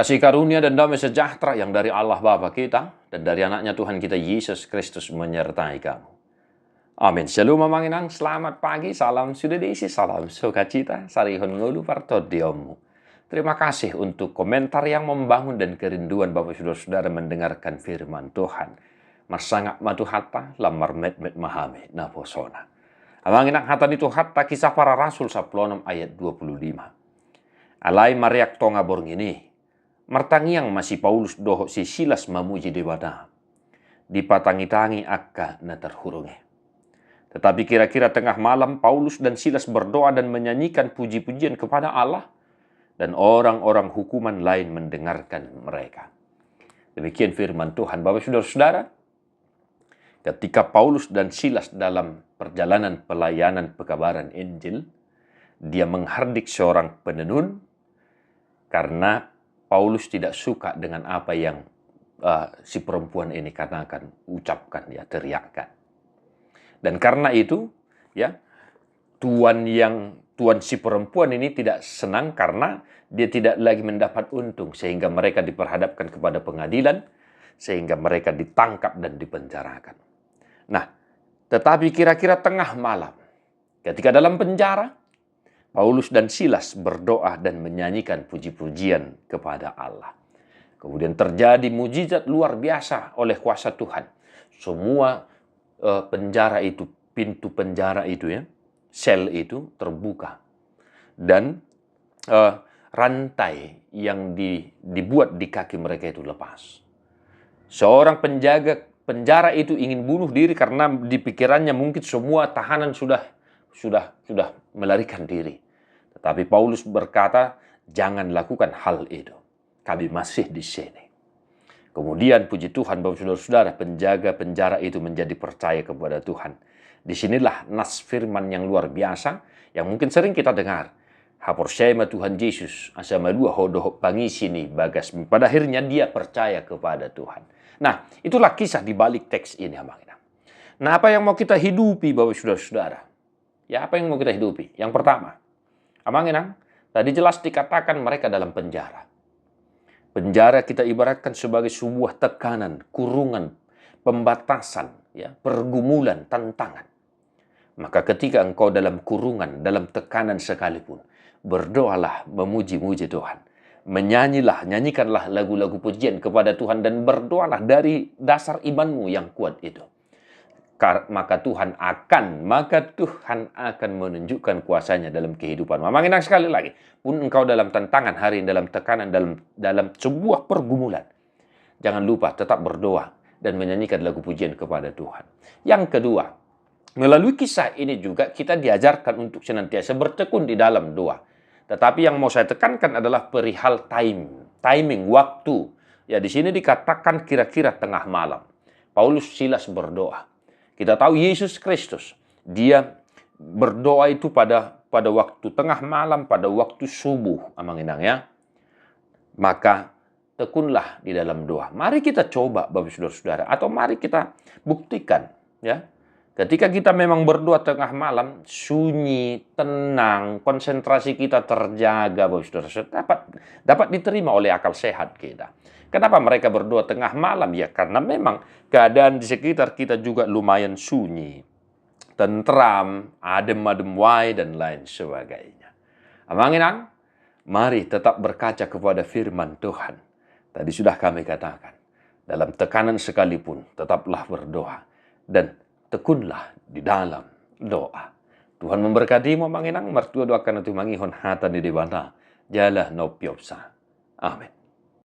Kasih karunia dan damai sejahtera yang dari Allah Bapa kita dan dari anaknya Tuhan kita Yesus Kristus menyertai kamu. Amin. Shalom mamanginang, selamat pagi, salam sudedesi, salam sukacita, sarihon ngulu partodiomu. Terima kasih untuk komentar yang membangun dan kerinduan Bapak Saudara-saudara mendengarkan firman Tuhan. Marsangak matu hatta, lamar med mahame, naposona. Amanginang hata itu hatta kisah para rasul 16 ayat 25. Alai mariak tonga borng ini. Martangiang masih Paulus doho si Silas mamuji dewada. Dipatangi-tangi akka na terhurunge. Tetapi kira-kira tengah malam Paulus dan Silas berdoa dan menyanyikan puji-pujian kepada Allah. Dan orang-orang hukuman lain mendengarkan mereka. Demikian firman Tuhan. Bapak Saudara-saudara, ketika Paulus dan Silas dalam perjalanan pelayanan pekabaran Injil, dia menghardik seorang penenun karena Paulus tidak suka dengan apa yang si perempuan ini katakan, ucapkan, ya, teriakkan. Dan karena itu, ya, tuan si perempuan ini tidak senang karena dia tidak lagi mendapat untung sehingga mereka diperhadapkan kepada pengadilan, sehingga mereka ditangkap dan dipenjarakan. Nah, tetapi kira-kira tengah malam, ketika dalam penjara, Paulus dan Silas berdoa dan menyanyikan puji-pujian kepada Allah. Kemudian terjadi mujizat luar biasa oleh kuasa Tuhan. Semua penjara itu, pintu penjara itu, ya, sel itu terbuka. Dan rantai yang dibuat di kaki mereka itu lepas. Seorang penjaga penjara itu ingin bunuh diri karena di pikirannya mungkin semua tahanan sudah melarikan diri. Tetapi Paulus berkata, jangan lakukan hal itu. Kami masih di sini. Kemudian puji Tuhan, Bapak Saudara-saudara, penjaga penjara itu menjadi percaya kepada Tuhan. Disinilah nas firman yang luar biasa yang mungkin sering kita dengar. Haporsema Tuhan Yesus, asama dua hodoh pangisini bagas. Pada akhirnya dia percaya kepada Tuhan. Nah, itulah kisah di balik teks ini, Abang. Nah, apa yang mau kita hidupi, Bapak Saudara-saudara? Ya, apa yang mau kita hidupi? Yang pertama, Abang, tadi jelas dikatakan mereka dalam penjara. Penjara kita ibaratkan sebagai sebuah tekanan, kurungan, pembatasan, ya, pergumulan, tantangan. Maka ketika engkau dalam kurungan, dalam tekanan sekalipun, berdoalah, memuji-muji Tuhan. Nyanyikanlah lagu-lagu pujian kepada Tuhan dan berdoalah dari dasar imanmu yang kuat itu. Maka Tuhan akan menunjukkan kuasanya dalam kehidupan. Memang sekali lagi, pun engkau dalam tantangan hari ini, dalam tekanan, dalam sebuah pergumulan, jangan lupa tetap berdoa dan menyanyikan lagu pujian kepada Tuhan. Yang kedua, melalui kisah ini juga kita diajarkan untuk senantiasa bertekun di dalam doa. Tetapi yang mau saya tekankan adalah perihal timing, waktu. Ya, di sini dikatakan kira-kira tengah malam. Paulus Silas berdoa. Kita tahu Yesus Kristus, dia berdoa itu pada waktu tengah malam, pada waktu subuh, ya. Maka tekunlah di dalam doa. Mari kita coba, Bapak Saudara-saudara, atau mari kita buktikan, ya. Ketika kita memang berdoa tengah malam, sunyi, tenang, konsentrasi kita terjaga, Bapak Saudara-saudara, dapat diterima oleh akal sehat kita. Kenapa mereka berdoa tengah malam? Ya, karena memang keadaan di sekitar kita juga lumayan sunyi, tentram, adem-adem wae, dan lain sebagainya. Amanginang, mari tetap berkaca kepada firman Tuhan. Tadi sudah kami katakan, dalam tekanan sekalipun, tetaplah berdoa. Dan tekunlah di dalam doa. Tuhan memberkatimu, Amanginang, mertua doakan itu mangihon hata di debana. Jalah no piopsa. Amin.